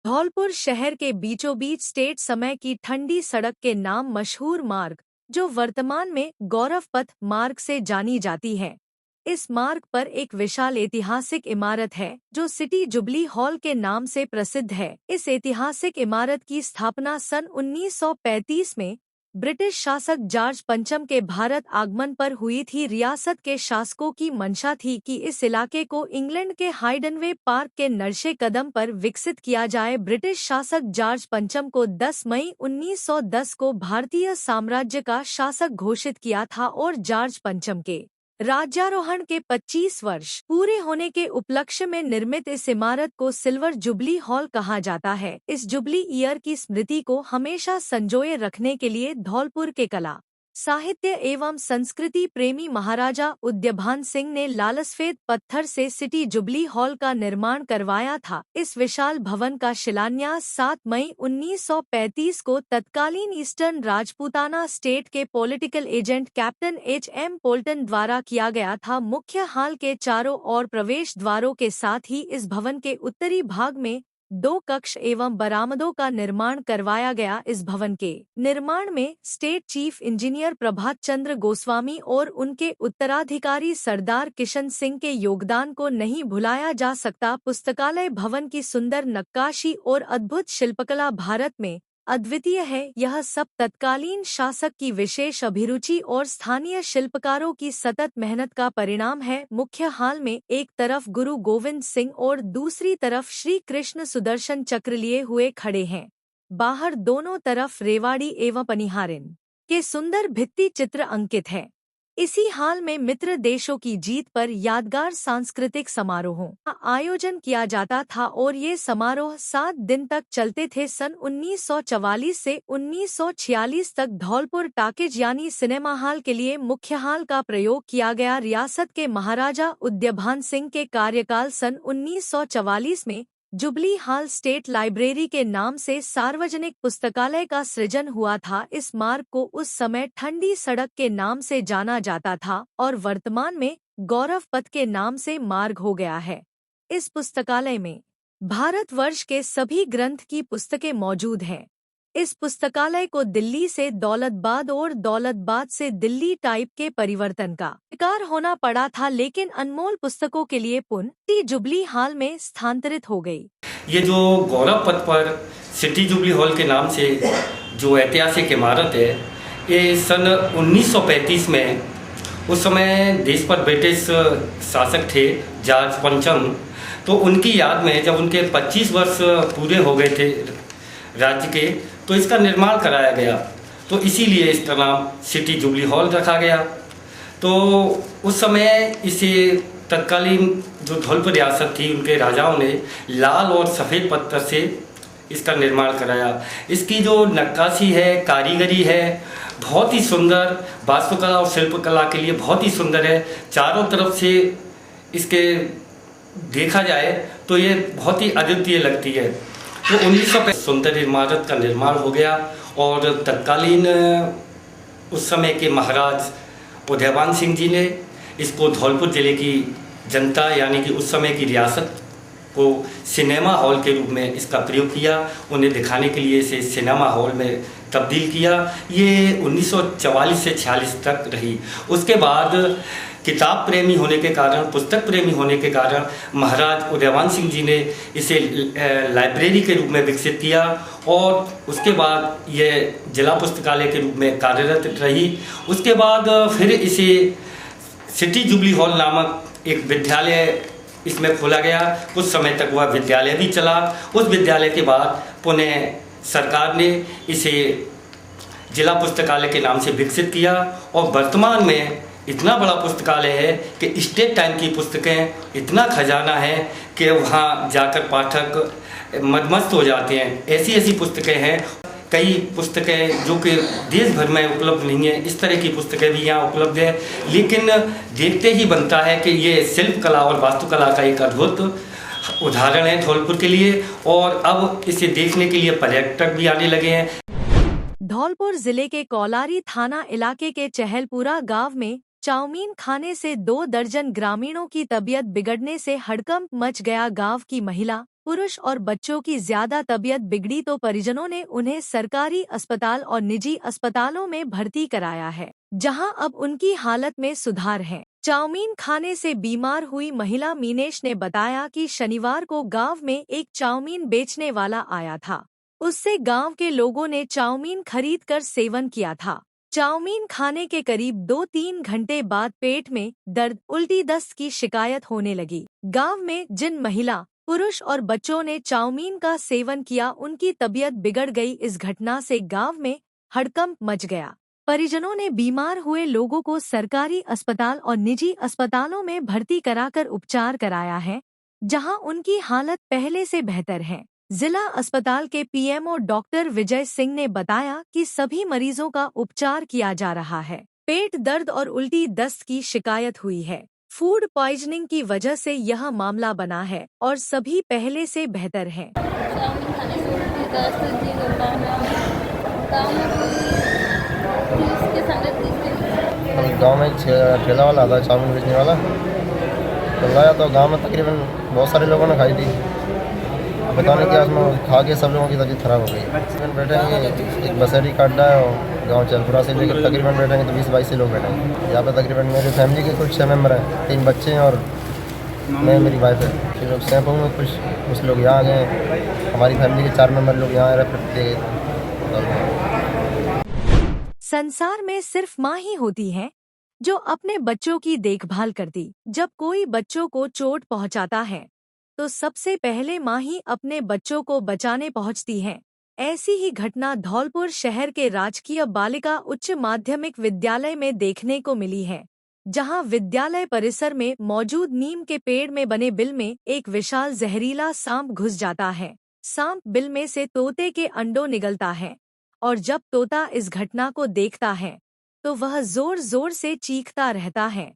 धौलपुर शहर के बीचों बीच स्टेट समय की ठंडी सड़क के नाम मशहूर मार्ग, जो वर्तमान में गौरव पथ मार्ग से जानी जाती है। इस मार्ग पर एक विशाल ऐतिहासिक इमारत है जो सिटी जुबली हॉल के नाम से प्रसिद्ध है। इस ऐतिहासिक इमारत की स्थापना सन 1935 में ब्रिटिश शासक जॉर्ज पंचम के भारत आगमन पर हुई थी। रियासत के शासकों की मंशा थी कि इस इलाके को इंग्लैंड के हाइडनवे पार्क के नक्शे कदम पर विकसित किया जाए। ब्रिटिश शासक जॉर्ज पंचम को 10 मई 1910 को भारतीय साम्राज्य का शासक घोषित किया था और जॉर्ज पंचम के राज्यारोहण के 25 वर्ष पूरे होने के उपलक्ष्य में निर्मित इस इमारत को सिल्वर जुबली हॉल कहा जाता है। इस जुबली ईयर की स्मृति को हमेशा संजोए रखने के लिए धौलपुर के कला, साहित्य एवं संस्कृति प्रेमी महाराजा उद्यभान सिंह ने लालसफेद पत्थर से सिटी जुबली हॉल का निर्माण करवाया था। इस विशाल भवन का शिलान्यास 7 मई 1935 को तत्कालीन ईस्टर्न राजपूताना स्टेट के political agent captain H.M. Poltan द्वारा किया गया था। मुख्य हॉल के चारों ओर प्रवेश द्वारों के साथ ही इस भवन के उत्तरी भाग में 2 कक्ष एवं बरामदों का निर्माण करवाया गया। इस भवन के निर्माण में स्टेट चीफ इंजीनियर प्रभात चंद्र गोस्वामी और उनके उत्तराधिकारी सरदार किशन सिंह के योगदान को नहीं भुलाया जा सकता। पुस्तकालय भवन की सुंदर नक्काशी और अद्भुत शिल्पकला भारत में अद्वितीय है। यह सब तत्कालीन शासक की विशेष अभिरुचि और स्थानीय शिल्पकारों की सतत मेहनत का परिणाम है। मुख्य हॉल में एक तरफ गुरु गोविंद सिंह और दूसरी तरफ श्री कृष्ण सुदर्शन चक्र लिए हुए खड़े हैं। बाहर दोनों तरफ रेवाड़ी एवं पनिहारिन के सुंदर भित्ति चित्र अंकित है। इसी हाल में मित्र देशों की जीत पर यादगार सांस्कृतिक समारोहों का आयोजन किया जाता था और ये समारोह 7 दिन तक चलते थे। सन 1944 से 1946 तक धौलपुर टाकीज यानी सिनेमा हॉल के लिए मुख्य हॉल का प्रयोग किया गया। रियासत के महाराजा उद्यभान सिंह के कार्यकाल सन 1944 में जुबली हॉल स्टेट लाइब्रेरी के नाम से सार्वजनिक पुस्तकालय का सृजन हुआ था। इस मार्ग को उस समय ठंडी सड़क के नाम से जाना जाता था और वर्तमान में गौरव पथ के नाम से मार्ग हो गया है। इस पुस्तकालय में भारतवर्ष के सभी ग्रंथ की पुस्तकें मौजूद हैं। इस पुस्तकालय को दिल्ली से दौलताबाद और दौलताबाद से दिल्ली टाइप के परिवर्तन का शिकार होना पड़ा था, लेकिन अनमोल पुस्तकों के लिए पुनः जुबली हॉल में स्थानांतरित हो गई। ये जो गौरव पथ पर सिटी जुबली हॉल के नाम से जो ऐतिहासिक इमारत है, ये सन 1935 में उस समय देश पर ब्रिटिश शासक थे जॉर्ज पंचम, तो उनकी याद में जब उनके 25 वर्ष पूरे हो गए थे राज्य के, तो इसका निर्माण कराया गया। तो इसीलिए इसका नाम सिटी जुबली हॉल रखा गया। तो उस समय इसे तत्कालीन जो धौलपुर रियासत थी उनके राजाओं ने लाल और सफ़ेद पत्थर से इसका निर्माण कराया। इसकी जो नक्काशी है, कारीगरी है, बहुत ही सुंदर, वास्तुकला और शिल्पकला के लिए बहुत ही सुंदर है। चारों तरफ से इसके देखा जाए तो ये बहुत ही अद्वितीय लगती है। तो 1900 सुंदर इमारत का निर्माण हो गया और तत्कालीन उस समय के महाराज उदयभान सिंह जी ने इसको धौलपुर जिले की जनता यानी कि उस समय की रियासत को सिनेमा हॉल के रूप में इसका प्रयोग किया। उन्हें दिखाने के लिए इसे सिनेमा हॉल में तब्दील किया। ये 1944 से 46 तक रही। उसके बाद किताब प्रेमी होने के कारण, पुस्तक प्रेमी होने के कारण महाराज उदयभान सिंह जी ने इसे लाइब्रेरी के रूप में विकसित किया और उसके बाद ये जिला पुस्तकालय के रूप में कार्यरत रही। उसके बाद फिर इसे सिटी जुबली हॉल नामक एक विद्यालय इसमें खोला गया। कुछ समय तक वह विद्यालय भी चला। उस विद्यालय के बाद पुनः सरकार ने इसे जिला पुस्तकालय के नाम से विकसित किया और वर्तमान में इतना बड़ा पुस्तकालय है कि स्टेट टाइम की पुस्तकें, इतना खजाना है कि वहाँ जाकर पाठक मदमस्त हो जाते हैं। ऐसी ऐसी पुस्तकें हैं। कई पुस्तकें जो कि देश भर में उपलब्ध नहीं है, इस तरह की पुस्तकें भी यहाँ उपलब्ध है। लेकिन देखते ही बनता है कि ये शिल्प कला और वास्तुकला का एक अद्भुत उदाहरण है धौलपुर के लिए और अब इसे देखने के लिए पर्यटक भी आने लगे हैं। धौलपुर जिले के कौलारी थाना इलाके के चहलपुरा गांव में चाउमीन खाने से 2 दर्जन ग्रामीणों की तबीयत बिगड़ने से हड़कंप मच गया। गांव की महिला पुरुष और बच्चों की ज्यादा तबीयत बिगड़ी तो परिजनों ने उन्हें सरकारी अस्पताल और निजी अस्पतालों में भर्ती कराया है, जहां अब उनकी हालत में सुधार है। चाउमीन खाने से बीमार हुई महिला मीनेश ने बताया कि शनिवार को गांव में एक चाउमीन बेचने वाला आया था। उससे गांव के लोगों ने चाउमीन खरीद कर सेवन किया था। चाउमीन खाने के करीब 2-3 घंटे बाद पेट में दर्द, उल्टी, दस्त की शिकायत होने लगी। गांव में जिन महिला, पुरुष और बच्चों ने चाउमीन का सेवन किया, उनकी तबीयत बिगड़ गई। इस घटना से गांव में हड़कंप मच गया। परिजनों ने बीमार हुए लोगों को सरकारी अस्पताल और निजी अस्पतालों में भर्ती कराकर उपचार कराया है, जहां उनकी हालत पहले से बेहतर है। जिला अस्पताल के पीएमओ डॉक्टर विजय सिंह ने बताया कि सभी मरीजों का उपचार किया जा रहा है। पेट दर्द और उल्टी, दस्त की शिकायत हुई है। फूड पॉइजनिंग की वजह से यह मामला बना है और सभी पहले से बेहतर हैं। चाउमीन खाने से उल्टी, दस्त, जी घबराना। गाँव में कोई पुलिस के संगत थी। गाँव में एक ठेला वाला था चाउमीन बेचने वाला, तो लाया तो गांव में तकरीबन बहुत सारे लोगों ने खाई थी। पता नहीं क्या उसमें खा के सब लोगों की तबीयत खराब हो गई। तकरीबन बैठेंगे, एक बसेरी काटा है और गाँव चलपुरा से लेकर तकरीबन बैठेंगे तो 20-22 लोग बैठेंगे। यहाँ पे तकरीबन मेरी फैमिली के कुछ 6 मेम्बर हैं, 3 बच्चे हैं और मैं, मेरी वाइफ है। फिर लोग सैंपू में कुछ लोग यहाँ आ गए। हमारी फैमिली के 4 मेम्बर लोग यहाँ रहते। संसार में सिर्फ माँ ही होती है जो अपने बच्चों की देखभाल करती। जब कोई बच्चों को चोट पहुंचाता है तो सबसे पहले माँ ही अपने बच्चों को बचाने पहुंचती है। ऐसी ही घटना धौलपुर शहर के राजकीय बालिका उच्च माध्यमिक विद्यालय में देखने को मिली है, जहां विद्यालय परिसर में मौजूद नीम के पेड़ में बने बिल में एक विशाल जहरीला सांप घुस जाता है। सांप बिल में से तोते के अंडों निगलता है और जब तोता इस घटना को देखता है तो वह जोर जोर से चीखता रहता है।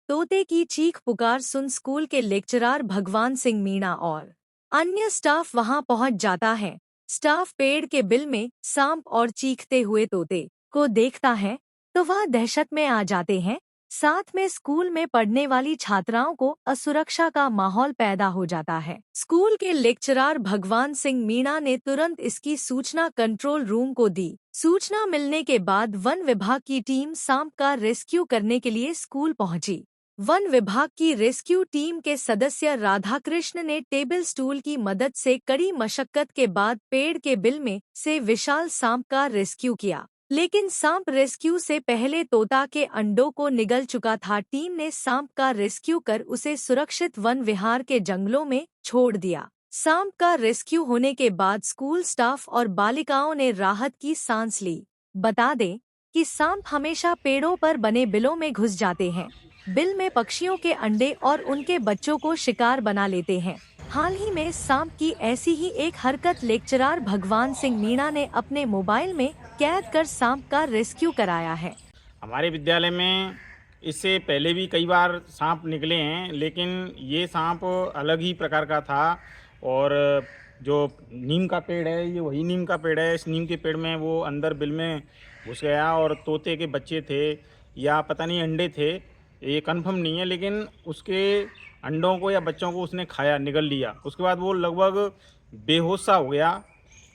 तोते की चीख पुकार सुन स्कूल के लेक्चरर भगवान सिंह मीणा और अन्य स्टाफ वहां पहुंच जाता है। स्टाफ पेड़ के बिल में सांप और चीखते हुए तोते को देखता है तो वह दहशत में आ जाते हैं। साथ में स्कूल में पढ़ने वाली छात्राओं को असुरक्षा का माहौल पैदा हो जाता है। स्कूल के लेक्चरर भगवान सिंह मीणा ने तुरंत इसकी सूचना कंट्रोल रूम को दी। सूचना मिलने के बाद वन विभाग की टीम सांप का रेस्क्यू करने के लिए स्कूल पहुंची। वन विभाग की रेस्क्यू टीम के सदस्य राधाकृष्ण ने टेबल स्टूल की मदद से कड़ी मशक्कत के बाद पेड़ के बिल में से विशाल सांप का रेस्क्यू किया, लेकिन सांप रेस्क्यू से पहले तोता के अंडों को निगल चुका था। टीम ने सांप का रेस्क्यू कर उसे सुरक्षित वन विहार के जंगलों में छोड़ दिया। सांप का रेस्क्यू होने के बाद स्कूल स्टाफ और बालिकाओं ने राहत की सांस ली। बता दें कि सांप हमेशा पेड़ों पर बने बिलों में घुस जाते हैं। बिल में पक्षियों के अंडे और उनके बच्चों को शिकार बना लेते हैं। हाल ही में सांप की ऐसी ही एक हरकत लेक्चरर भगवान सिंह मीणा ने अपने मोबाइल में कैद कर सांप का रेस्क्यू कराया है। हमारे विद्यालय में इससे पहले भी कई बार सांप निकले हैं, लेकिन ये सांप अलग ही प्रकार का था। और जो नीम का पेड़ है, ये वही नीम का पेड़ है। इस नीम के पेड़ में वो अंदर बिल में घुस गया और तोते के बच्चे थे या पता नहीं अंडे थे, ये कंफर्म नहीं है, लेकिन उसके अंडों को या बच्चों को उसने खाया, निगल लिया। उसके बाद वो लगभग बेहोश सा हो गया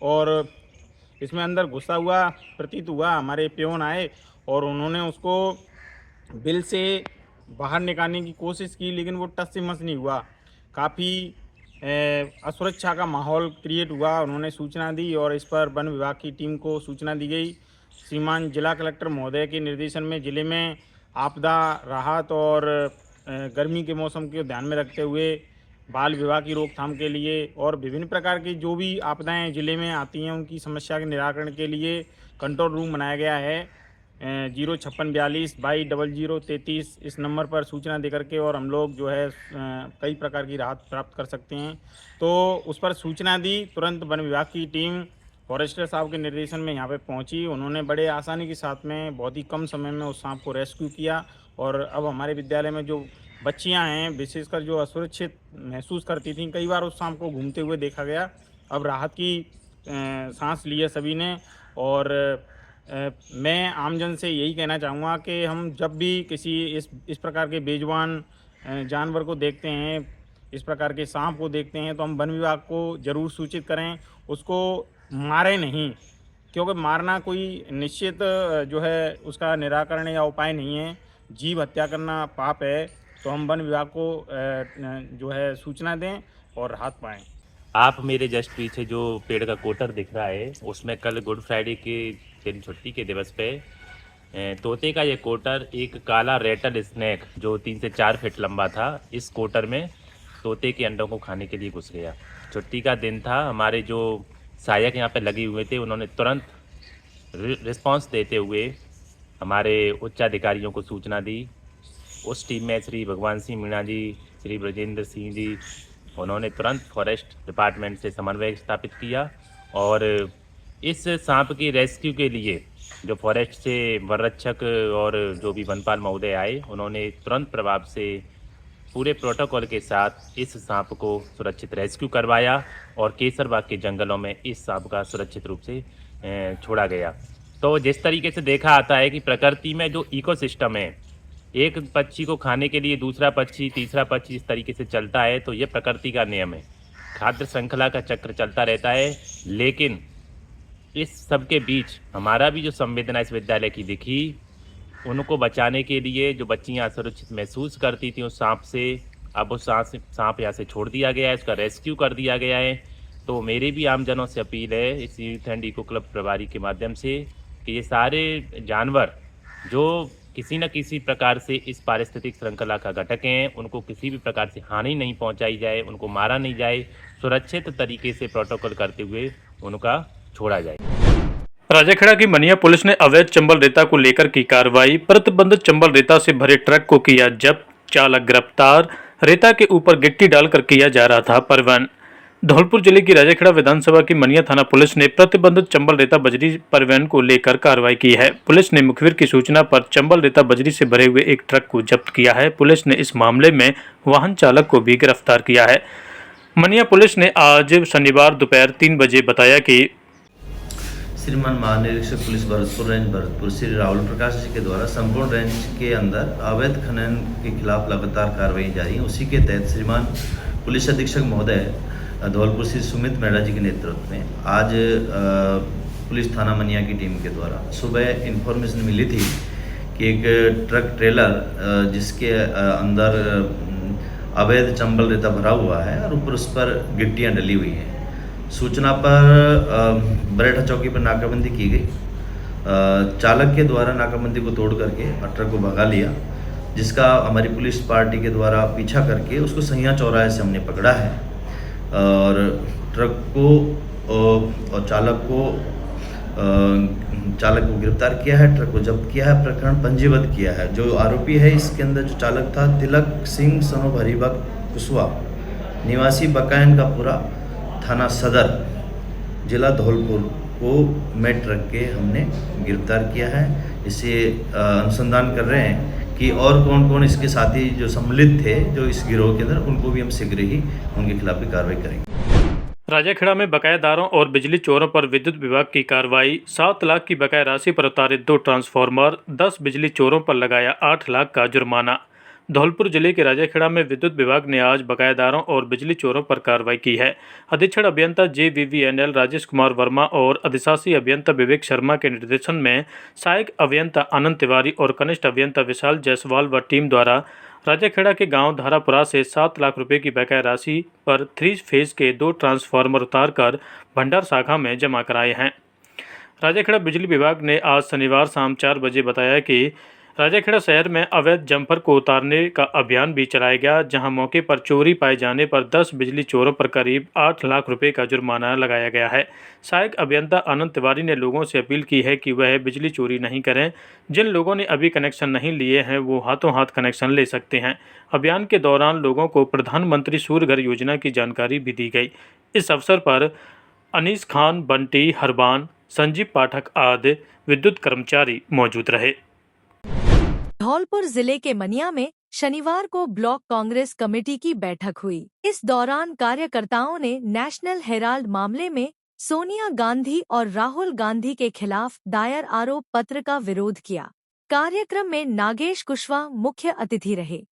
और इसमें अंदर घुसा हुआ प्रतीत हुआ। हमारे पियोन आए और उन्होंने उसको बिल से बाहर निकालने की कोशिश की, लेकिन वो टस से मस नहीं हुआ। काफ़ी असुरक्षा का माहौल क्रिएट हुआ। उन्होंने सूचना दी और इस पर वन विभाग की टीम को सूचना दी गई। श्रीमान जिला कलेक्टर महोदय के निर्देशन में जिले में आपदा राहत और गर्मी के मौसम को ध्यान में रखते हुए बाल विवाह की रोकथाम के लिए और विभिन्न प्रकार की जो भी आपदाएं जिले में आती हैं उनकी समस्या के निराकरण के लिए कंट्रोल रूम बनाया गया है। 05642 इस नंबर पर सूचना देकर के और हम लोग जो है कई प्रकार की राहत प्राप्त कर सकते हैं। तो उस पर सूचना दी, तुरंत वन विभाग की टीम फॉरेस्टर साहब के निर्देशन में यहाँ पे पहुँची। उन्होंने बड़े आसानी के साथ में बहुत ही कम समय में उस सांप को रेस्क्यू किया और अब हमारे विद्यालय में जो बच्चियाँ हैं, विशेषकर जो असुरक्षित महसूस करती थीं, कई बार उस सांप को घूमते हुए देखा गया। अब राहत की सांस ली है सभी ने। और मैं आमजन से यही कहना चाहूँगा कि हम जब भी किसी इस प्रकार के बेजुबान जानवर को देखते हैं इस प्रकार के सांप को देखते हैं तो हम वन विभाग को ज़रूर सूचित करें, उसको मारें नहीं, क्योंकि मारना कोई निश्चित जो है उसका निराकरण या उपाय नहीं है। जीव हत्या करना पाप है, तो हम वन विभाग को जो है सूचना दें और राहत पाएँ। आप मेरे जस्ट पीछे जो पेड़ का कोटर दिख रहा है, उसमें कल गुड फ्राइडे के दिन छुट्टी के दिवस पे तोते का ये कोटर एक काला रेटल स्नेक जो 3 से 4 फीट लंबा था, इस कोटर में तोते के अंडों को खाने के लिए घुस गया। छुट्टी का दिन था, हमारे जो सहायक यहाँ पे लगे हुए थे उन्होंने तुरंत रिस्पांस देते हुए हमारे उच्च अधिकारियों को सूचना दी। उस टीम में श्री भगवान सिंह मीणा जी, श्री ब्रजेंद्र सिंह जी, उन्होंने तुरंत फॉरेस्ट डिपार्टमेंट से समन्वय स्थापित किया और इस सांप की रेस्क्यू के लिए जो फॉरेस्ट से वन रक्षक और जो भी वनपाल महोदय आए, उन्होंने तुरंत प्रभाव से पूरे प्रोटोकॉल के साथ इस सांप को सुरक्षित रेस्क्यू करवाया और केसरबाग के जंगलों में इस सांप का सुरक्षित रूप से छोड़ा गया। तो जिस तरीके से देखा आता है कि प्रकृति में जो इकोसिस्टम है, एक पक्षी को खाने के लिए दूसरा पक्षी, तीसरा पक्षी इस तरीके से चलता है, तो ये प्रकृति का नियम है। खाद्य श्रृंखला का चक्र चलता रहता है, लेकिन इस सब के बीच हमारा भी जो संवेदना इस विद्यालय की दिखी, उनको बचाने के लिए जो बच्चियाँ असुरक्षित महसूस करती थी उस सांप से, अब वो सांप यहाँ से छोड़ दिया गया है, उसका रेस्क्यू कर दिया गया है। तो मेरी भी आमजनों से अपील है इस यूथ एंड इको क्लब प्रभारी के माध्यम से कि ये सारे जानवर जो किसी न किसी प्रकार से इस पारिस्थितिक श्रृंखला का घटक हैं, उनको किसी भी प्रकार से हानि नहीं पहुंचाई जाए, उनको मारा नहीं जाए, सुरक्षित तरीके से प्रोटोकॉल करते हुए उनका छोड़ा जाए। राजाखेड़ा की मनिया पुलिस ने अवैध चंबल रेता को लेकर की कार्रवाई। प्रतिबंधित चंबल रेता से भरे ट्रक को किया जब्त, चालक गिरफ्तार। रेता के ऊपर गिट्टी डालकर किया जा रहा था परिवहन। धौलपुर जिले की राजाखेड़ा विधानसभा की मनिया थाना पुलिस ने प्रतिबंधित चंबल रेता बजरी परिवहन को लेकर कार्रवाई की है। पुलिस ने मुखबिर की सूचना पर चंबल रेता बजरी से भरे हुए एक ट्रक को जब्त किया है। पुलिस ने इस मामले में वाहन चालक को भी गिरफ्तार किया है। मनिया पुलिस ने आज शनिवार दोपहर 3 बजे बताया कि श्रीमान महानिरीक्षक पुलिस भरतपुर रेंज भरतपुर श्री राहुल प्रकाश जी के द्वारा संपूर्ण रेंज के अंदर अवैध खनन के खिलाफ लगातार कार्रवाई जारी है। उसी के तहत श्रीमान पुलिस अधीक्षक महोदय धौलपुर श्री सुमित मेहरा जी के नेतृत्व में आज पुलिस थाना मनिया की टीम के द्वारा सुबह इन्फॉर्मेशन मिली थी कि एक ट्रक ट्रेलर जिसके अंदर अवैध चंबल रेता भरा हुआ है और ऊपर उस पर गिट्टियाँ डली हुई हैं। सूचना पर बरेठा चौकी पर नाकाबंदी की गई। चालक के द्वारा नाकाबंदी को तोड़ करके ट्रक को भगा लिया, जिसका हमारी पुलिस पार्टी के द्वारा पीछा करके उसको सैया चौराहे से हमने पकड़ा है और ट्रक को और चालक को गिरफ्तार किया है, ट्रक को जब्त किया है, प्रकरण पंजीबद्ध किया है। जो आरोपी है इसके अंदर जो चालक था तिलक सिंह सनोफ हरिभक्त कुशवाहा निवासी बकायन का पूरा थाना सदर जिला धौलपुर को में ट्रक के हमने गिरफ्तार किया है। इसे अनुसंधान कर रहे हैं कि और कौन कौन इसके साथी जो सम्मिलित थे जो इस गिरोह के अंदर, उनको भी हम शीघ्र ही उनके खिलाफ भी कार्रवाई करेंगे। राजाखेड़ा में बकायादारों और बिजली चोरों पर विद्युत विभाग की कार्रवाई। 7 लाख की बकाया राशि पर उतारे 2 ट्रांसफार्मर, 10 बिजली चोरों पर लगाया 8 लाख का जुर्माना। धौलपुर जिले के राजाखेड़ा में विद्युत विभाग ने आज बकायादारों और बिजली चोरों पर कार्रवाई की है। अधीक्षण अभियंता JVVNL राजेश कुमार वर्मा और अधिशासी अभियंता विवेक शर्मा के निर्देशन में सहायक अभियंता आनंद तिवारी और कनिष्ठ अभियंता विशाल जायसवाल व टीम द्वारा राजाखेड़ा के गांव धारापुरा से 7 लाख रुपए की बकाया राशि पर 3 फेज के 2 ट्रांसफार्मर उतारकर भंडार शाखा में जमा कराए हैं। राजाखेड़ा बिजली विभाग ने आज शनिवार शाम 4 बजे बताया कि राजाखेड़ा शहर में अवैध जम्पर को उतारने का अभियान भी चलाया गया, जहां मौके पर चोरी पाए जाने पर 10 बिजली चोरों पर करीब 8 लाख रुपए का जुर्माना लगाया गया है। सहायक अभियंता आनंद तिवारी ने लोगों से अपील की है कि वह बिजली चोरी नहीं करें। जिन लोगों ने अभी कनेक्शन नहीं लिए हैं वो हाथों हाथ कनेक्शन ले सकते हैं। अभियान के दौरान लोगों को प्रधानमंत्री सूर्य घर योजना की जानकारी भी दी गई। इस अवसर पर अनीस खान, बंटी, हरबान, संजीव पाठक आदि विद्युत कर्मचारी मौजूद रहे। धौलपुर जिले के मनिया में शनिवार को ब्लॉक कांग्रेस कमेटी की बैठक हुई। इस दौरान कार्यकर्ताओं ने नेशनल हेराल्ड मामले में सोनिया गांधी और राहुल गांधी के खिलाफ दायर आरोप पत्र का विरोध किया। कार्यक्रम में नागेश कुशवाहा मुख्य अतिथि रहे।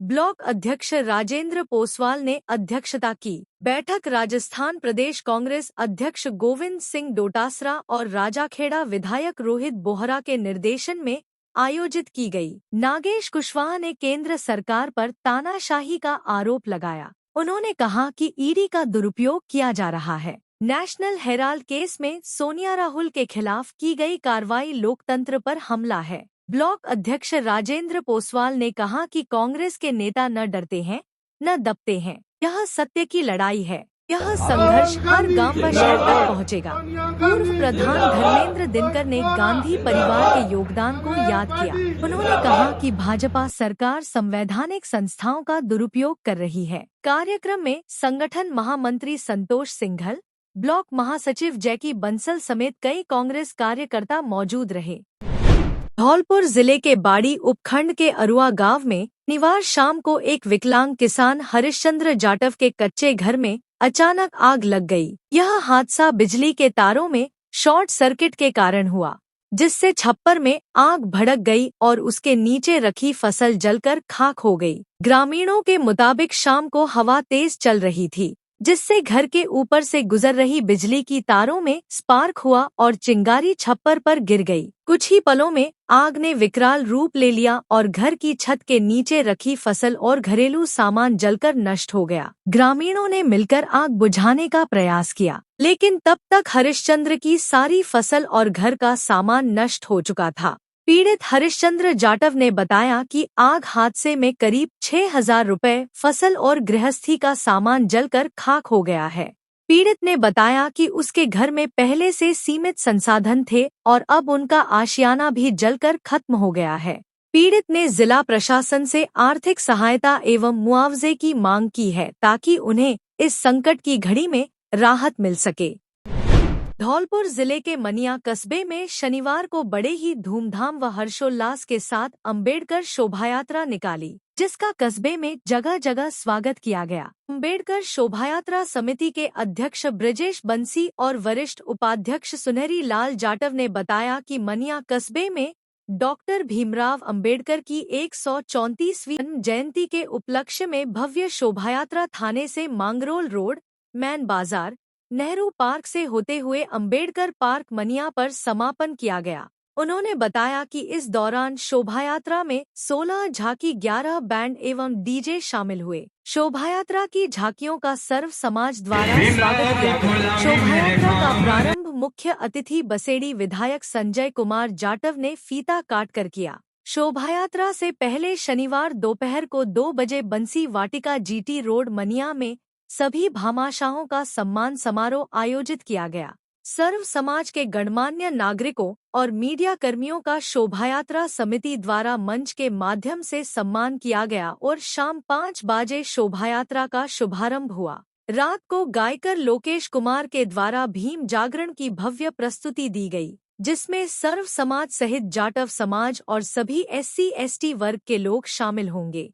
ब्लॉक अध्यक्ष राजेंद्र पोसवाल ने अध्यक्षता की। बैठक राजस्थान प्रदेश कांग्रेस अध्यक्ष गोविंद सिंह डोटासरा और राजाखेड़ा विधायक रोहित बोहरा के निर्देशन में आयोजित की गई। नागेश कुशवाहा ने केंद्र सरकार पर तानाशाही का आरोप लगाया। उन्होंने कहा कि ईडी का दुरुपयोग किया जा रहा है। नेशनल हेराल्ड केस में सोनिया राहुल के खिलाफ की गई कार्रवाई लोकतंत्र पर हमला है। ब्लॉक अध्यक्ष राजेंद्र पोसवाल ने कहा कि कांग्रेस के नेता न डरते हैं न दबते हैं। यह सत्य की लड़ाई है। यह संघर्ष हर गांव व शहर तक पहुंचेगा। पूर्व प्रधान धर्मेंद्र दिनकर ने गांधी परिवार के योगदान को याद किया। उन्होंने कहा कि भाजपा सरकार संवैधानिक संस्थाओं का दुरुपयोग कर रही है। कार्यक्रम में संगठन महामंत्री संतोष सिंघल, ब्लॉक महासचिव जैकी बंसल समेत कई कांग्रेस कार्यकर्ता मौजूद रहे। धौलपुर जिले के बाड़ी उपखंड के अरुआ गांव में शनिवार शाम को एक विकलांग किसान हरिश्चंद्र जाटव के कच्चे घर में अचानक आग लग गई। यह हादसा बिजली के तारों में शॉर्ट सर्किट के कारण हुआ, जिससे छप्पर में आग भड़क गई और उसके नीचे रखी फसल जलकर खाक हो गई। ग्रामीणों के मुताबिक शाम को हवा तेज चल रही थी, जिससे घर के ऊपर से गुजर रही बिजली की तारों में स्पार्क हुआ और चिंगारी छप्पर पर गिर गई। कुछ ही पलों में आग ने विकराल रूप ले लिया और घर की छत के नीचे रखी फसल और घरेलू सामान जलकर नष्ट हो गया। ग्रामीणों ने मिलकर आग बुझाने का प्रयास किया, लेकिन तब तक हरिश्चंद्र की सारी फसल और घर का सामान नष्ट हो चुका था। पीड़ित हरिश्चंद्र जाटव ने बताया कि आग हादसे में करीब 6,000 रुपए फसल और गृहस्थी का सामान जलकर खाक हो गया है। पीड़ित ने बताया कि उसके घर में पहले से सीमित संसाधन थे और अब उनका आशियाना भी जलकर खत्म हो गया है। पीड़ित ने जिला प्रशासन से आर्थिक सहायता एवं मुआवजे की मांग की है, ताकि उन्हें इस संकट की घड़ी में राहत मिल सके। धौलपुर जिले के मनिया कस्बे में शनिवार को बड़े ही धूमधाम व हर्षोल्लास के साथ अम्बेडकर शोभायात्रा निकाली, जिसका कस्बे में जगह जगह स्वागत किया गया। अम्बेडकर शोभायात्रा समिति के अध्यक्ष ब्रजेश बंसी और वरिष्ठ उपाध्यक्ष सुनहरी लाल जाटव ने बताया कि मनिया कस्बे में डॉक्टर भीमराव अंबेडकर की 134वीं जयंती के उपलक्ष्य में भव्य शोभायात्रा थाने से मांगरोल रोड, मैन बाजार, नेहरू पार्क से होते हुए अंबेडकर पार्क मनिया पर समापन किया गया। उन्होंने बताया कि इस दौरान शोभायात्रा में 16 झांकी, 11 बैंड एवं डीजे शामिल हुए। शोभायात्रा की झांकियों का सर्व समाज द्वारा स्वागत किया गया। शोभायात्रा का प्रारंभ मुख्य अतिथि बसेड़ी विधायक संजय कुमार जाटव ने फीता काट कर किया। शोभायात्रा से पहले शनिवार दोपहर को 2 बजे बंसी वाटिका जीटी रोड मनिया में सभी भामाशाहों का सम्मान समारोह आयोजित किया गया। सर्व समाज के गणमान्य नागरिकों और मीडिया कर्मियों का शोभायात्रा समिति द्वारा मंच के माध्यम से सम्मान किया गया और शाम 5 बजे शोभायात्रा का शुभारंभ हुआ। रात को गायकर लोकेश कुमार के द्वारा भीम जागरण की भव्य प्रस्तुति दी गई, जिसमें सर्व समाज सहित जाटव समाज और सभी SC/ST वर्ग के लोग शामिल होंगे।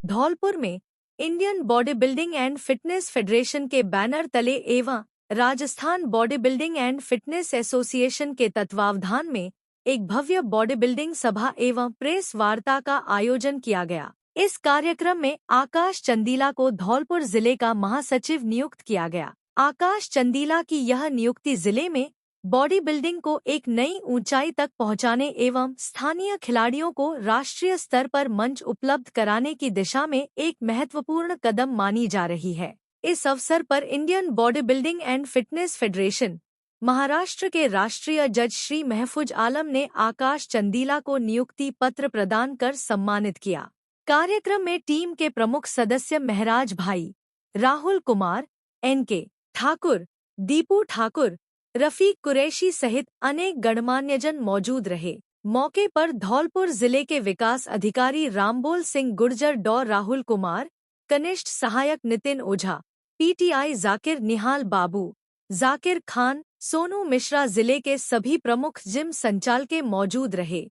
धौलपुर में Indian body building and fitness federation के बैनर तले एवं Rajasthan body building and fitness association के तत्वावधान में एक भव्य बॉडी बिल्डिंग सभा एवं प्रेस वार्ता का आयोजन किया गया। इस कार्यक्रम में आकाश चंदीला को धौलपुर जिले का महासचिव नियुक्त किया गया। आकाश चंदीला की यह नियुक्ति जिले में बॉडी बिल्डिंग को एक नई ऊंचाई तक पहुंचाने एवं स्थानीय खिलाड़ियों को राष्ट्रीय स्तर पर मंच उपलब्ध कराने की दिशा में एक महत्वपूर्ण कदम मानी जा रही है। इस अवसर पर Indian body building and fitness federation Maharashtra के राष्ट्रीय जज श्री महफूज आलम ने आकाश चंदीला को नियुक्ति पत्र प्रदान कर सम्मानित किया। कार्यक्रम में टीम के प्रमुख सदस्य महराज भाई, राहुल कुमार, NK ठाकुर, दीपू ठाकुर, रफीक कुरैशी सहित अनेक गणमान्यजन मौजूद रहे। मौके पर धौलपुर जिले के विकास अधिकारी रामबोल सिंह गुर्जर, डॉ राहुल कुमार, कनिष्ठ सहायक नितिन ओझा, PTI जाकिर निहाल बाबू, जाकिर खान, सोनू मिश्रा, जिले के सभी प्रमुख जिम संचालक मौजूद रहे।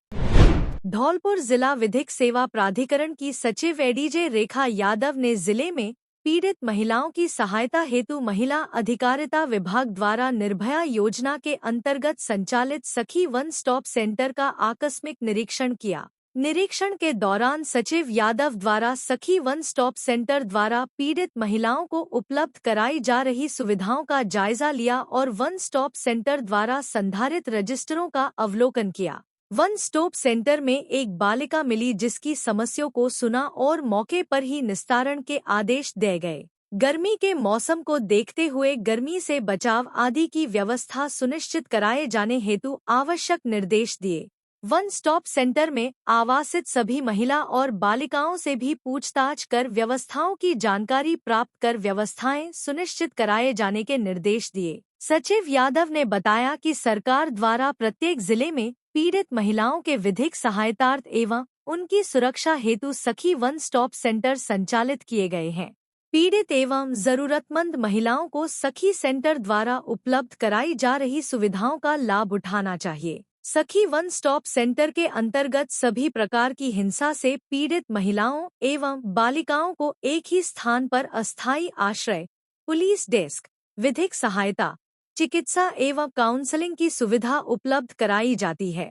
धौलपुर जिला विधिक सेवा प्राधिकरण की सचिव ADJ रेखा यादव ने जिले में पीड़ित महिलाओं की सहायता हेतु महिला अधिकारिता विभाग द्वारा निर्भया योजना के अंतर्गत संचालित सखी वन स्टॉप सेंटर का आकस्मिक निरीक्षण किया। निरीक्षण के दौरान सचिव यादव द्वारा सखी वन स्टॉप सेंटर द्वारा पीड़ित महिलाओं को उपलब्ध कराई जा रही सुविधाओं का जायजा लिया और वन स्टॉप सेंटर द्वारा संधारित रजिस्टरों का अवलोकन किया। वन स्टॉप सेंटर में एक बालिका मिली जिसकी समस्याओं को सुना और मौके पर ही निस्तारण के आदेश दिए गए। गर्मी के मौसम को देखते हुए गर्मी से बचाव आदि की व्यवस्था सुनिश्चित कराए जाने हेतु आवश्यक निर्देश दिए। वन स्टॉप सेंटर में आवासित सभी महिला और बालिकाओं से भी पूछताछ कर व्यवस्थाओं की जानकारी प्राप्त कर व्यवस्थाएं सुनिश्चित कराए जाने के निर्देश दिए। सचिव यादव ने बताया कि सरकार द्वारा प्रत्येक जिले में पीड़ित महिलाओं के विधिक सहायतार्थ एवं उनकी सुरक्षा हेतु सखी वन स्टॉप सेंटर संचालित किए गए हैं। पीड़ित एवं जरूरतमंद महिलाओं को सखी सेंटर द्वारा उपलब्ध कराई जा रही सुविधाओं का लाभ उठाना चाहिए। सखी वन स्टॉप सेंटर के अंतर्गत सभी प्रकार की हिंसा से पीड़ित महिलाओं एवं बालिकाओं को एक ही स्थान पर अस्थायी आश्रय, पुलिस डेस्क, विधिक सहायता, चिकित्सा एवं काउंसलिंग की सुविधा उपलब्ध कराई जाती है।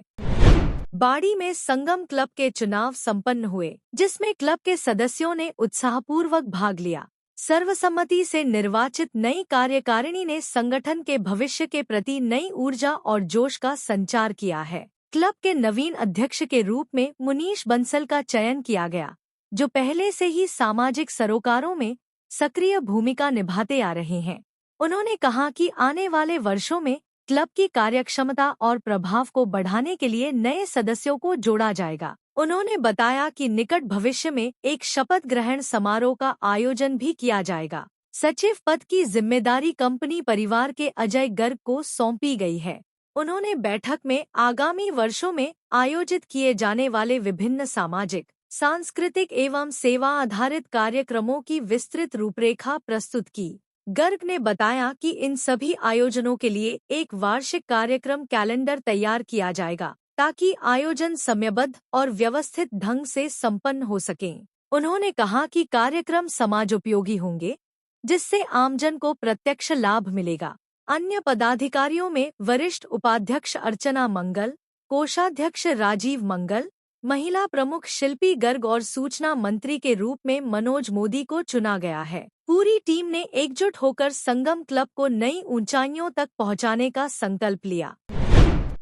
बाड़ी में संगम क्लब के चुनाव संपन्न हुए, जिसमें क्लब के सदस्यों ने उत्साहपूर्वक भाग लिया। सर्वसम्मति से निर्वाचित नई कार्यकारिणी ने संगठन के भविष्य के प्रति नई ऊर्जा और जोश का संचार किया है। क्लब के नवीन अध्यक्ष के रूप में मुनीश बंसल का चयन किया गया, जो पहले से ही सामाजिक सरोकारों में सक्रिय भूमिका निभाते आ रहे हैं। उन्होंने कहा कि आने वाले वर्षों में क्लब की कार्यक्षमता और प्रभाव को बढ़ाने के लिए नए सदस्यों को जोड़ा जाएगा। उन्होंने बताया कि निकट भविष्य में एक शपथ ग्रहण समारोह का आयोजन भी किया जाएगा। सचिव पद की जिम्मेदारी कंपनी परिवार के अजय गर्ग को सौंपी गई है। उन्होंने बैठक में आगामी वर्षों में आयोजित किए जाने वाले विभिन्न सामाजिक, सांस्कृतिक एवं सेवा आधारित कार्यक्रमों की विस्तृत रूपरेखा प्रस्तुत की। गर्ग ने बताया कि इन सभी आयोजनों के लिए एक वार्षिक कार्यक्रम कैलेंडर तैयार किया जाएगा, ताकि आयोजन समयबद्ध और व्यवस्थित ढंग से संपन्न हो सकें। उन्होंने कहा कि कार्यक्रम समाजोपयोगी होंगे, जिससे आमजन को प्रत्यक्ष लाभ मिलेगा। अन्य पदाधिकारियों में वरिष्ठ उपाध्यक्ष अर्चना मंगल, कोषाध्यक्ष राजीव मंगल, महिला प्रमुख शिल्पी गर्ग और सूचना मंत्री के रूप में मनोज मोदी को चुना गया है। पूरी टीम ने एकजुट होकर संगम क्लब को नई ऊंचाइयों तक पहुंचाने का संकल्प लिया।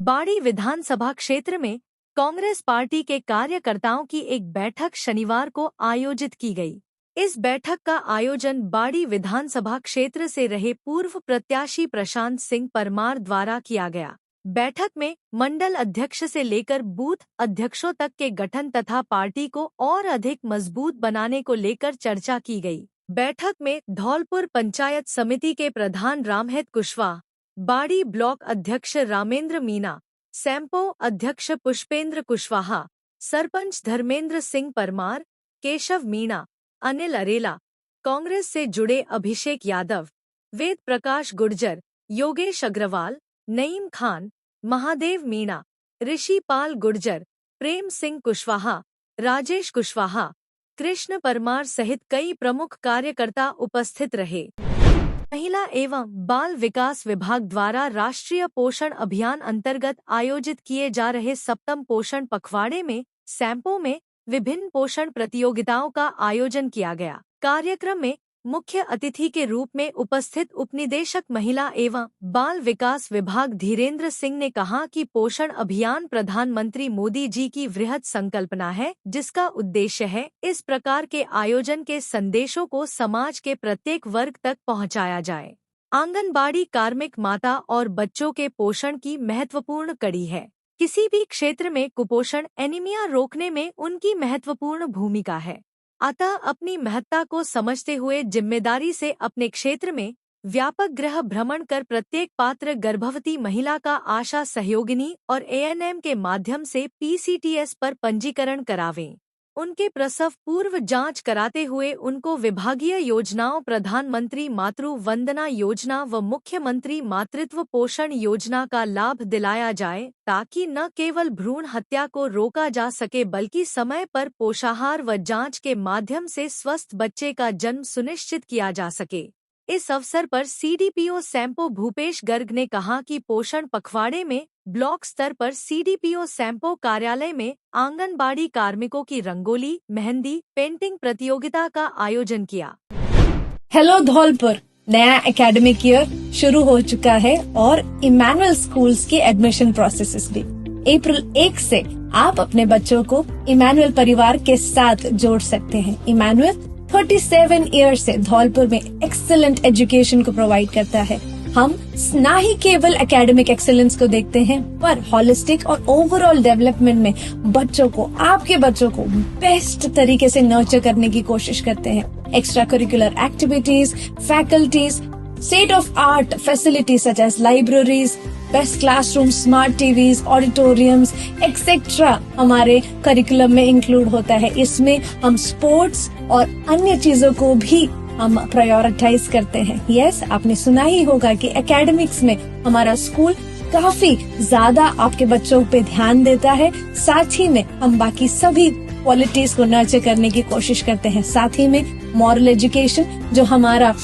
बाड़ी विधानसभा क्षेत्र में कांग्रेस पार्टी के कार्यकर्ताओं की एक बैठक शनिवार को आयोजित की गई। इस बैठक का आयोजन बाड़ी विधानसभा क्षेत्र से रहे पूर्व प्रत्याशी प्रशांत सिंह परमार द्वारा किया गया। बैठक में मंडल अध्यक्ष से लेकर बूथ अध्यक्षों तक के गठन तथा पार्टी को और अधिक मजबूत बनाने को लेकर चर्चा की गई। बैठक में धौलपुर पंचायत समिति के प्रधान रामहित कुशवाहा, बाड़ी ब्लॉक अध्यक्ष रामेंद्र मीना, सैंपो अध्यक्ष पुष्पेंद्र कुशवाहा, सरपंच धर्मेंद्र सिंह परमार, केशव मीणा, अनिल अरेला, कांग्रेस से जुड़े अभिषेक यादव, वेद प्रकाश गुर्जर, योगेश अग्रवाल, नईम खान, महादेव मीणा, ऋषि पाल गुर्जर, प्रेम सिंह कुशवाहा, राजेश कुशवाहा, कृष्ण परमार सहित कई प्रमुख कार्यकर्ता उपस्थित रहे। महिला एवं बाल विकास विभाग द्वारा राष्ट्रीय पोषण अभियान अंतर्गत आयोजित किए जा रहे सप्तम पोषण पखवाड़े में सैंपो में विभिन्न पोषण प्रतियोगिताओं का आयोजन किया गया। कार्यक्रम में मुख्य अतिथि के रूप में उपस्थित उपनिदेशक महिला एवं बाल विकास विभाग धीरेन्द्र सिंह ने कहा कि पोषण अभियान प्रधानमंत्री मोदी जी की वृहद संकल्पना है, जिसका उद्देश्य है इस प्रकार के आयोजन के संदेशों को समाज के प्रत्येक वर्ग तक पहुंचाया जाए। आंगनबाड़ी कार्मिक माता और बच्चों के पोषण की महत्वपूर्ण कड़ी है। किसी भी क्षेत्र में कुपोषण एनीमिया रोकने में उनकी महत्वपूर्ण भूमिका है। अतः अपनी महत्ता को समझते हुए जिम्मेदारी से अपने क्षेत्र में व्यापक गृह भ्रमण कर प्रत्येक पात्र गर्भवती महिला का आशा सहयोगिनी और ANM के माध्यम से PCTS पर पंजीकरण करावें। उनके प्रसव पूर्व जांच कराते हुए उनको विभागीय योजनाओं प्रधानमंत्री मातृ वंदना योजना व मुख्यमंत्री मातृत्व पोषण योजना का लाभ दिलाया जाए, ताकि न केवल भ्रूण हत्या को रोका जा सके बल्कि समय पर पोषाहार व जांच के माध्यम से स्वस्थ बच्चे का जन्म सुनिश्चित किया जा सके। इस अवसर पर CDPO सैंपो भूपेश गर्ग ने कहा कि पोषण पखवाड़े में ब्लॉक स्तर पर सीडीपीओ सैंपो कार्यालय में आंगनबाड़ी कार्मिकों की रंगोली, मेहंदी, पेंटिंग प्रतियोगिता का आयोजन किया। हेलो धौलपुर, नया एकेडमिक ईयर शुरू हो चुका है और इमैनुअल स्कूल्स के एडमिशन प्रोसेसेस भी। अप्रैल 1 से आप अपने बच्चों को इमैनुअल परिवार के साथ जोड़ सकते हैं। इमैनुअल 37 ईयर से धौलपुर में एक्सीलेंट एजुकेशन को प्रोवाइड करता है। हम न ही केवल एकेडमिक एक्सेलेंस को देखते हैं, पर हॉलिस्टिक और ओवरऑल डेवलपमेंट में बच्चों को, आपके बच्चों को बेस्ट तरीके से नर्चर करने की कोशिश करते हैं। Extra curricular activities, faculties, state of art facilities such as libraries, best classroom, smart TVs, auditoriums etcetera हमारे करिकुलम में इंक्लूड होता है। इसमें हम स्पोर्ट्स और अन्य चीजों को भी हम प्रायोरिटाइज करते हैं। यस, आपने सुना ही होगा कि एकेडमिक्स में हमारा स्कूल काफी ज्यादा आपके बच्चों पे ध्यान देता है। साथ ही में हम बाकी सभी क्वालिटीज को नर्चर करने की कोशिश करते हैं। साथ ही में मॉरल एजुकेशन, जो हमारा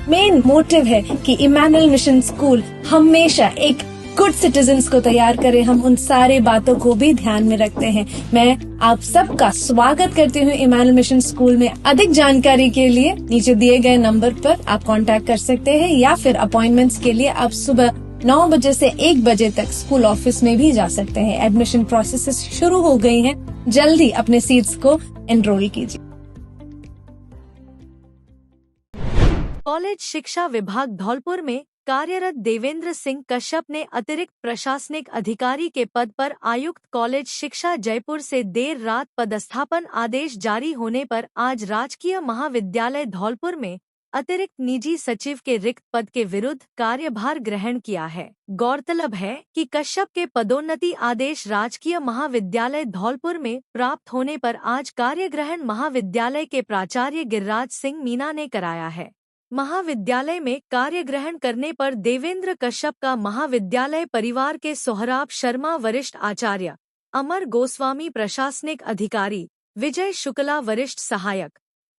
मेन मोटिव है कि इमैनुअल मिशन स्कूल हमेशा एक गुड सिटीजन्स को तैयार करे, हम उन सारे बातों को भी ध्यान में रखते हैं। मैं आप सबका स्वागत करती हूँ इमैनुअल मिशन स्कूल में। अधिक जानकारी के लिए नीचे दिए गए नंबर पर आप कांटेक्ट कर सकते हैं, या फिर अपॉइंटमेंट्स के लिए आप सुबह 9 बजे से 1 बजे तक स्कूल ऑफिस में भी जा सकते हैं। एडमिशन प्रोसेस शुरू हो गई हैं, जल्दी अपने सीट्स को एनरोल कीजिए। कॉलेज शिक्षा विभाग धौलपुर में कार्यरत देवेंद्र सिंह कश्यप ने अतिरिक्त प्रशासनिक अधिकारी के पद पर आयुक्त कॉलेज शिक्षा जयपुर से देर रात पदस्थापन आदेश जारी होने पर आज राजकीय महाविद्यालय धौलपुर में अतिरिक्त निजी सचिव के रिक्त पद के विरुद्ध कार्यभार ग्रहण किया है। गौरतलब है कि कश्यप के पदोन्नति आदेश राजकीय महाविद्यालय धौलपुर में प्राप्त होने पर आज कार्यग्रहण महाविद्यालय के प्राचार्य गिरिराज सिंह मीना ने कराया है। महाविद्यालय में कार्यग्रहण करने पर देवेंद्र कश्यप का महाविद्यालय परिवार के सोहराब शर्मा वरिष्ठ आचार्य, अमर गोस्वामी प्रशासनिक अधिकारी, विजय शुक्ला वरिष्ठ सहायक,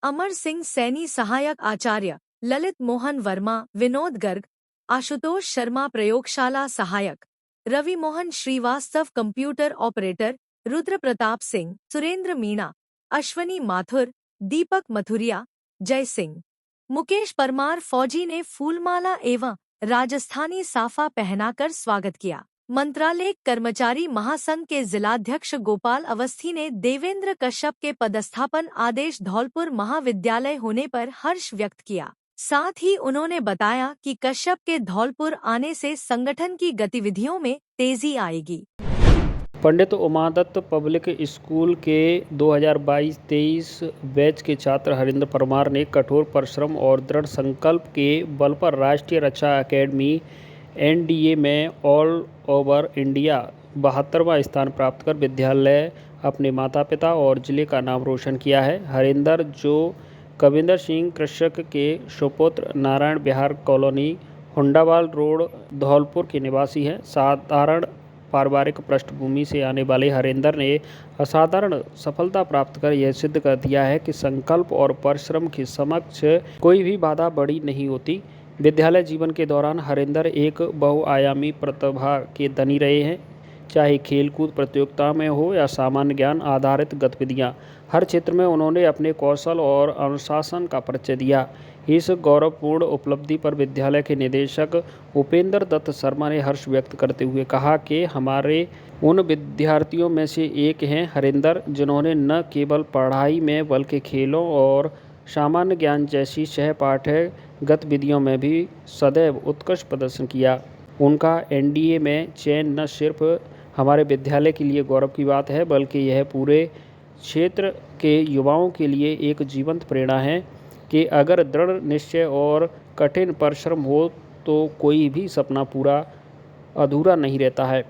अमर सिंह सैनी सहायक आचार्य, ललित मोहन वर्मा, विनोद गर्ग, आशुतोष शर्मा प्रयोगशाला सहायक, रवि मोहन श्रीवास्तव कंप्यूटर ऑपरेटर, रुद्र प्रताप सिंह, सुरेंद्र मीणा, अश्वनी माथुर, दीपक मथुरिया, जय सिंह, मुकेश परमार फौजी ने फूलमाला एवं राजस्थानी साफा पहनाकर स्वागत किया। मंत्रालय कर्मचारी महासंघ के जिलाध्यक्ष गोपाल अवस्थी ने देवेंद्र कश्यप के पदस्थापन आदेश धौलपुर महाविद्यालय होने पर हर्ष व्यक्त किया। साथ ही उन्होंने बताया कि कश्यप के धौलपुर आने से संगठन की गतिविधियों में तेजी आएगी। पंडित उमादत्त पब्लिक स्कूल के 2022-23 बैच के छात्र हरिंद्र परमार ने कठोर परिश्रम और दृढ़ संकल्प के बल पर राष्ट्रीय रक्षा अकेडमी NDA में ऑल ओवर इंडिया 72वां स्थान प्राप्त कर विद्यालय, अपने माता पिता और जिले का नाम रोशन किया है। हरिंदर, जो कविंदर सिंह कृषक के सुपुत्र, नारायण बिहार कॉलोनी, हुंडावाल रोड, धौलपुर के निवासी हैं। साधारण पारिवारिक पृष्ठभूमि से आने वाले हरिंदर ने असाधारण सफलता प्राप्त कर यह सिद्ध कर दिया है कि संकल्प और परिश्रम के समक्ष कोई भी बाधा बड़ी नहीं होती। विद्यालय जीवन के दौरान हरिंदर एक बहुआयामी प्रतिभा के धनी रहे हैं। चाहे खेलकूद प्रतियोगिता में हो या सामान्य ज्ञान आधारित गतिविधियां, हर क्षेत्र में उन्होंने अपने कौशल और अनुशासन का परिचय दिया। इस गौरवपूर्ण उपलब्धि पर विद्यालय के निदेशक उपेंद्र दत्त शर्मा ने हर्ष व्यक्त करते हुए कहा कि हमारे उन विद्यार्थियों में से एक हैं हरिंदर, जिन्होंने न केवल पढ़ाई में बल्कि खेलों और सामान्य ज्ञान जैसी सहपाठ्य गतिविधियों में भी सदैव उत्कृष्ट प्रदर्शन किया। उनका NDA में चयन न सिर्फ हमारे विद्यालय के लिए गौरव की बात है, बल्कि यह पूरे क्षेत्र के युवाओं के लिए एक जीवंत प्रेरणा है कि अगर दृढ़ निश्चय और कठिन परिश्रम हो तो कोई भी सपना पूरा अधूरा नहीं रहता है।